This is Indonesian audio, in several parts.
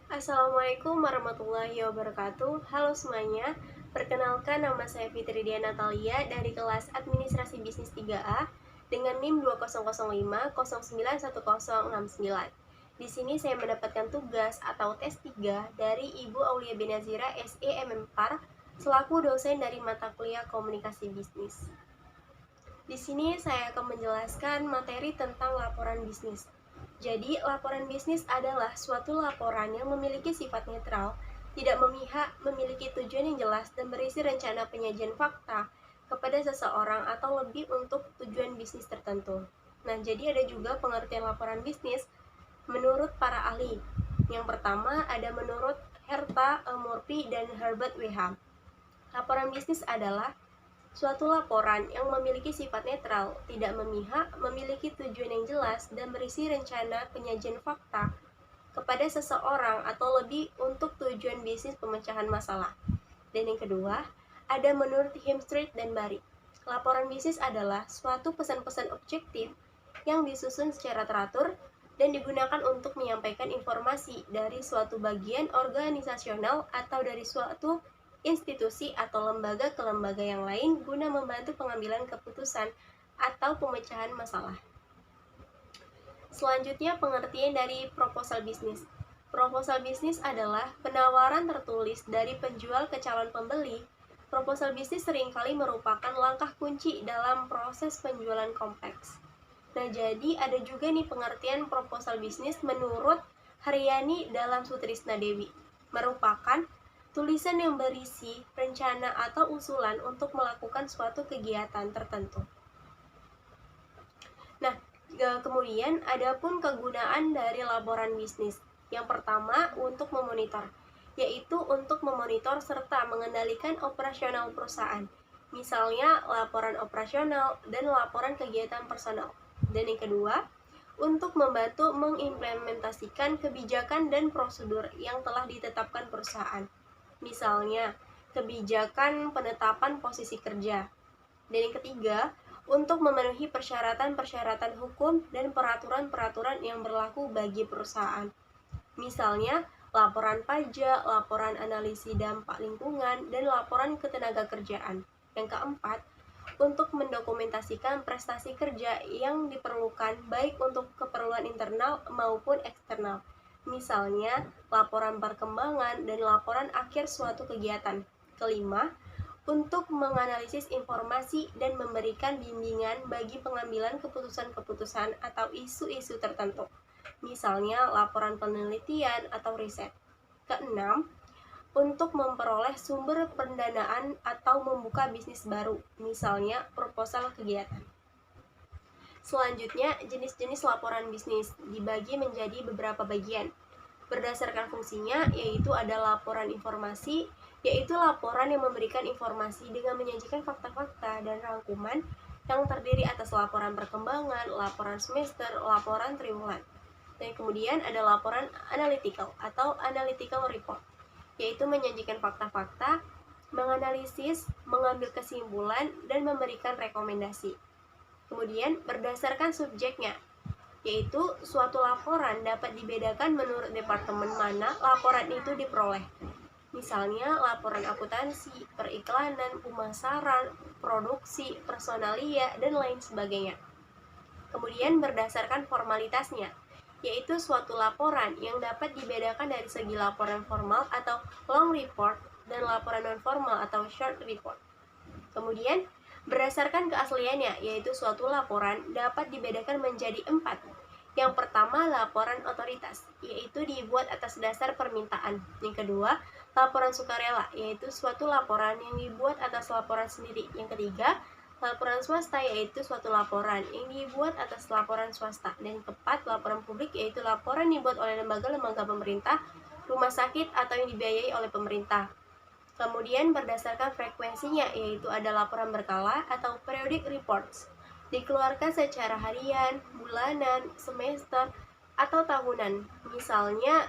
Assalamualaikum warahmatullahi wabarakatuh. Halo semuanya, perkenalkan nama saya Fitri Dian Natalia dari kelas Administrasi Bisnis 3A dengan NIM 2005091069. Di sini saya mendapatkan tugas atau tes 3 dari Ibu Aulia Benazira SEMM4 selaku dosen dari mata kuliah Komunikasi Bisnis. Di sini saya akan menjelaskan materi tentang laporan bisnis. Jadi, laporan bisnis adalah suatu laporan yang memiliki sifat netral, tidak memihak, memiliki tujuan yang jelas, dan berisi rencana penyajian fakta kepada seseorang atau lebih untuk tujuan bisnis tertentu. Nah, jadi ada juga pengertian laporan bisnis menurut para ahli. Yang pertama ada menurut Herta Murphy dan Herbert W.H. Laporan bisnis adalah suatu laporan yang memiliki sifat netral, tidak memihak, memiliki tujuan yang jelas, dan berisi rencana penyajian fakta kepada seseorang atau lebih untuk tujuan bisnis pemecahan masalah. Dan yang kedua, ada menurut Hemstreet dan Bari. Laporan bisnis adalah suatu pesan-pesan objektif yang disusun secara teratur dan digunakan untuk menyampaikan informasi dari suatu bagian organisasional atau dari suatu institusi atau lembaga ke lembaga yang lain guna membantu pengambilan keputusan atau pemecahan masalah. Selanjutnya pengertian dari proposal bisnis. Proposal bisnis adalah penawaran tertulis dari penjual ke calon pembeli. Proposal bisnis seringkali merupakan langkah kunci dalam proses penjualan kompleks. Nah, jadi ada juga nih pengertian proposal bisnis menurut Haryani dalam Sutrisna Dewi. Merupakan tulisan yang berisi rencana atau usulan untuk melakukan suatu kegiatan tertentu. Nah, kemudian ada pun kegunaan dari laporan bisnis. Yang pertama untuk memonitor, yaitu untuk memonitor serta mengendalikan operasional perusahaan. Misalnya laporan operasional dan laporan kegiatan personal. Dan yang kedua, untuk membantu mengimplementasikan kebijakan dan prosedur yang telah ditetapkan perusahaan. Misalnya, kebijakan penetapan posisi kerja. Dan yang ketiga, untuk memenuhi persyaratan-persyaratan hukum dan peraturan-peraturan yang berlaku bagi perusahaan. Misalnya, laporan pajak, laporan analisis dampak lingkungan, dan laporan ketenagakerjaan. Yang keempat, untuk mendokumentasikan prestasi kerja yang diperlukan baik untuk keperluan internal maupun eksternal. Misalnya, laporan perkembangan dan laporan akhir suatu kegiatan. Kelima, untuk menganalisis informasi dan memberikan bimbingan bagi pengambilan keputusan-keputusan atau isu-isu tertentu. Misalnya, laporan penelitian atau riset. Keenam, untuk memperoleh sumber pendanaan atau membuka bisnis baru, misalnya proposal kegiatan. Selanjutnya, jenis-jenis laporan bisnis dibagi menjadi beberapa bagian. Berdasarkan fungsinya, yaitu ada laporan informasi, yaitu laporan yang memberikan informasi dengan menyajikan fakta-fakta dan rangkuman yang terdiri atas laporan perkembangan, laporan semester, laporan triwulan. Dan kemudian ada laporan analytical atau analytical report, yaitu menyajikan fakta-fakta, menganalisis, mengambil kesimpulan, dan memberikan rekomendasi. Kemudian berdasarkan subjeknya, yaitu suatu laporan dapat dibedakan menurut departemen mana laporan itu diperoleh. Misalnya laporan akuntansi, periklanan, pemasaran, produksi, personalia, dan lain sebagainya. Kemudian berdasarkan formalitasnya, yaitu suatu laporan yang dapat dibedakan dari segi laporan formal atau long report dan laporan non-formal atau short report. Kemudian berdasarkan keasliannya, yaitu suatu laporan dapat dibedakan menjadi 4. Yang pertama, laporan otoritas, yaitu dibuat atas dasar permintaan. Yang kedua, laporan sukarela, yaitu suatu laporan yang dibuat atas laporan sendiri. Yang ketiga, laporan swasta, yaitu suatu laporan yang dibuat atas laporan swasta. Dan yang keempat, laporan publik, yaitu laporan yang dibuat oleh lembaga-lembaga pemerintah, rumah sakit, atau yang dibiayai oleh pemerintah. Kemudian berdasarkan frekuensinya, yaitu ada laporan berkala atau periodic reports, dikeluarkan secara harian, bulanan, semester, atau tahunan. Misalnya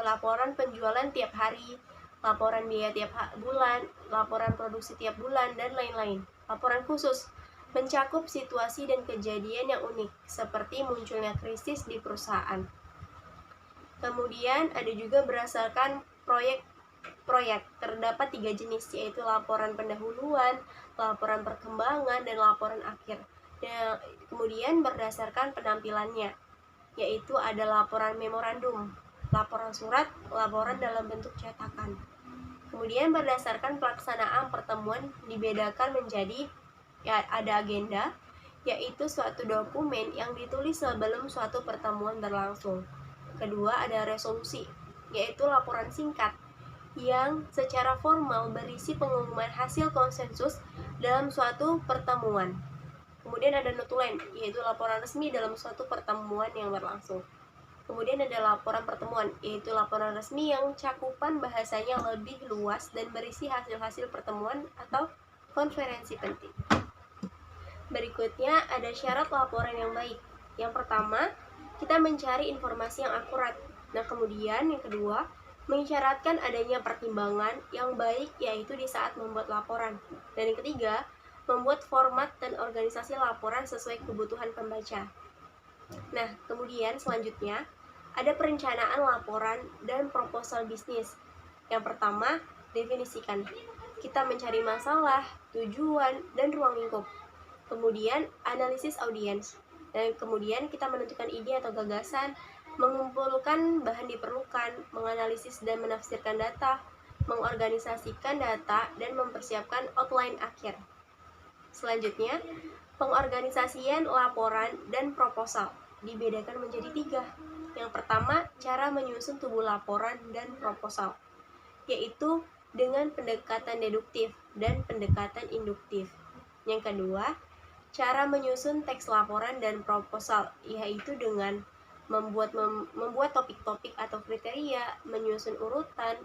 laporan penjualan tiap hari, laporan biaya tiap bulan, laporan produksi tiap bulan, dan lain-lain. Laporan khusus mencakup situasi dan kejadian yang unik, seperti munculnya krisis di perusahaan. Kemudian ada juga berdasarkan proyek. Terdapat 3 jenis, yaitu laporan pendahuluan, laporan perkembangan, dan laporan akhir. Dan kemudian berdasarkan penampilannya, yaitu ada laporan memorandum, laporan surat, laporan dalam bentuk cetakan. Kemudian berdasarkan pelaksanaan pertemuan dibedakan menjadi ada agenda, yaitu suatu dokumen yang ditulis sebelum suatu pertemuan berlangsung. Kedua, ada resolusi, yaitu laporan singkat yang secara formal berisi pengumuman hasil konsensus dalam suatu pertemuan. Kemudian ada notulen, yaitu laporan resmi dalam suatu pertemuan yang berlangsung. Kemudian ada laporan pertemuan, yaitu laporan resmi yang cakupan bahasanya lebih luas dan berisi hasil-hasil pertemuan atau konferensi penting. Berikutnya ada syarat laporan yang baik. Yang pertama, kita mencari informasi yang akurat. Nah, kemudian yang kedua, mengisyaratkan adanya pertimbangan yang baik, yaitu di saat membuat laporan. Dan yang ketiga, membuat format dan organisasi laporan sesuai kebutuhan pembaca. Nah, kemudian selanjutnya ada perencanaan laporan dan proposal bisnis. Yang pertama, definisikan. Kita mencari masalah, tujuan, dan ruang lingkup. Kemudian analisis audiens. Dan kemudian kita menentukan ide atau gagasan, mengumpulkan bahan diperlukan, menganalisis dan menafsirkan data, mengorganisasikan data, dan mempersiapkan outline akhir. Selanjutnya, pengorganisasian laporan dan proposal dibedakan menjadi 3. Yang pertama, cara menyusun tubuh laporan dan proposal, yaitu dengan pendekatan deduktif dan pendekatan induktif. Yang kedua, cara menyusun teks laporan dan proposal, yaitu dengan membuat topik-topik atau kriteria, menyusun urutan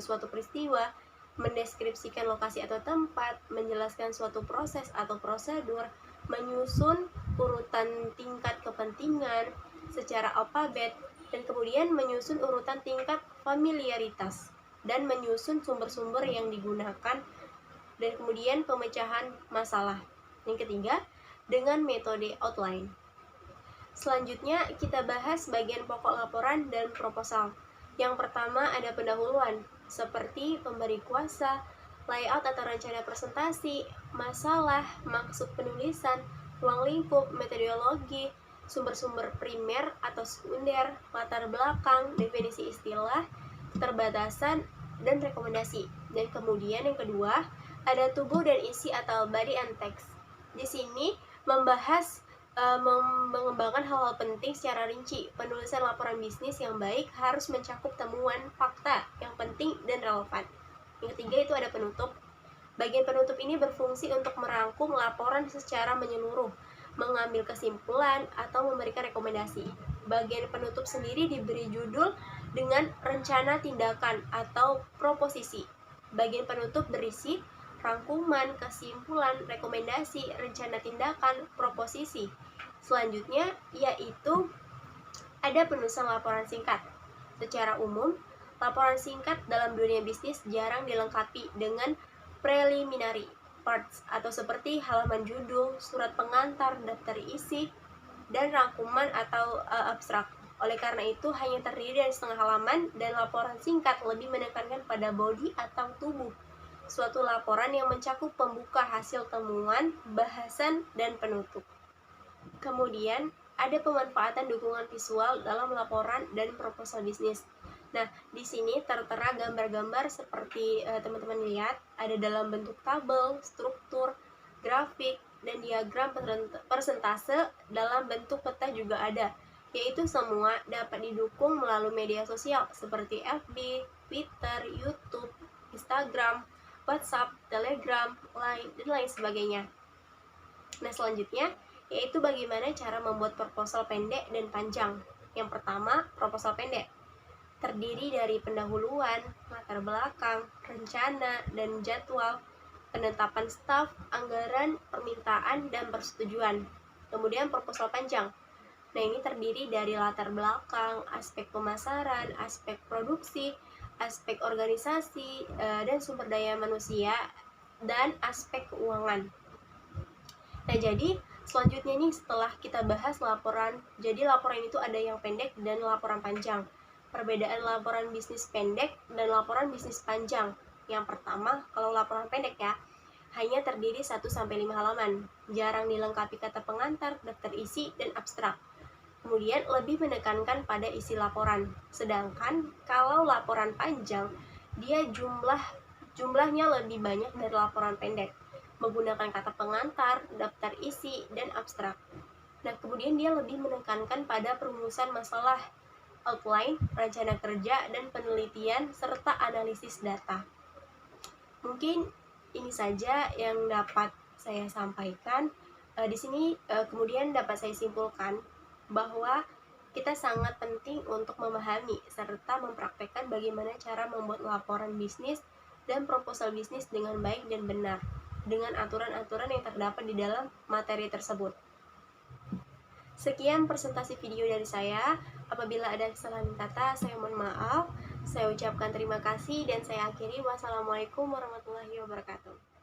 suatu peristiwa, mendeskripsikan lokasi atau tempat, menjelaskan suatu proses atau prosedur, menyusun urutan tingkat kepentingan secara alfabet, dan kemudian menyusun urutan tingkat familiaritas, dan menyusun sumber-sumber yang digunakan, dan kemudian pemecahan masalah. Yang ketiga, dengan metode outline. Selanjutnya kita bahas bagian pokok laporan dan proposal. Yang pertama ada pendahuluan, seperti pemberi kuasa, layout atau rencana presentasi, masalah, maksud penulisan, ruang lingkup, metodologi, sumber-sumber primer atau sekunder, latar belakang, definisi istilah, keterbatasan, dan rekomendasi. Dan kemudian yang kedua, ada tubuh dan isi atau body and text. Di sini membahas mengembangkan hal-hal penting secara rinci. Penulisan laporan bisnis yang baik harus mencakup temuan fakta yang penting dan relevan. Yang ketiga itu ada penutup. Bagian penutup ini berfungsi untuk merangkum laporan secara menyeluruh, mengambil kesimpulan, atau memberikan rekomendasi. Bagian penutup sendiri diberi judul dengan rencana tindakan atau proposisi. Bagian penutup berisi rangkuman, kesimpulan, rekomendasi, rencana tindakan, proposisi. Selanjutnya yaitu ada penulisan laporan singkat. Secara umum, laporan singkat dalam dunia bisnis jarang dilengkapi dengan preliminary parts atau seperti halaman judul, surat pengantar, daftar isi, dan rangkuman atau abstrak. Oleh karena itu hanya terdiri dari setengah halaman, dan laporan singkat lebih menekankan pada body atau tubuh suatu laporan yang mencakup pembuka, hasil temuan, bahasan, dan penutup. Kemudian ada pemanfaatan dukungan visual dalam laporan dan proposal bisnis. Nah, di sini tertera gambar-gambar seperti teman-teman lihat, ada dalam bentuk tabel, struktur, grafik, dan diagram persentase dalam bentuk peta juga ada, yaitu semua dapat didukung melalui media sosial seperti FB, Twitter, YouTube, Instagram, WhatsApp, Telegram, Line, dan lain sebagainya. Nah, selanjutnya yaitu bagaimana cara membuat proposal pendek dan panjang. Yang pertama, proposal pendek terdiri dari pendahuluan, latar belakang, rencana, dan jadwal, penetapan staf, anggaran, permintaan, dan persetujuan. Kemudian proposal panjang. Nah, ini terdiri dari latar belakang, aspek pemasaran, aspek produksi, aspek organisasi, dan sumber daya manusia, dan aspek keuangan. Nah, jadi selanjutnya nih setelah kita bahas laporan, jadi laporan itu ada yang pendek dan laporan panjang. Perbedaan laporan bisnis pendek dan laporan bisnis panjang. Yang pertama, kalau laporan pendek ya, hanya terdiri 1-5 halaman, jarang dilengkapi kata pengantar, daftar isi, dan abstrak. Kemudian lebih menekankan pada isi laporan. Sedangkan kalau laporan panjang, dia jumlahnya lebih banyak dari laporan pendek, menggunakan kata pengantar, daftar isi, dan abstrak. Nah, kemudian dia lebih menekankan pada perumusan masalah, outline, rencana kerja, dan penelitian, serta analisis data. Mungkin ini saja yang dapat saya sampaikan. Di sini kemudian dapat saya simpulkan bahwa kita sangat penting untuk memahami serta mempraktekkan bagaimana cara membuat laporan bisnis dan proposal bisnis dengan baik dan benar, dengan aturan-aturan yang terdapat di dalam materi tersebut. Sekian presentasi video dari saya. Apabila ada kesalahan kata, saya mohon maaf. Saya ucapkan terima kasih dan saya akhiri. Wassalamualaikum warahmatullahi wabarakatuh.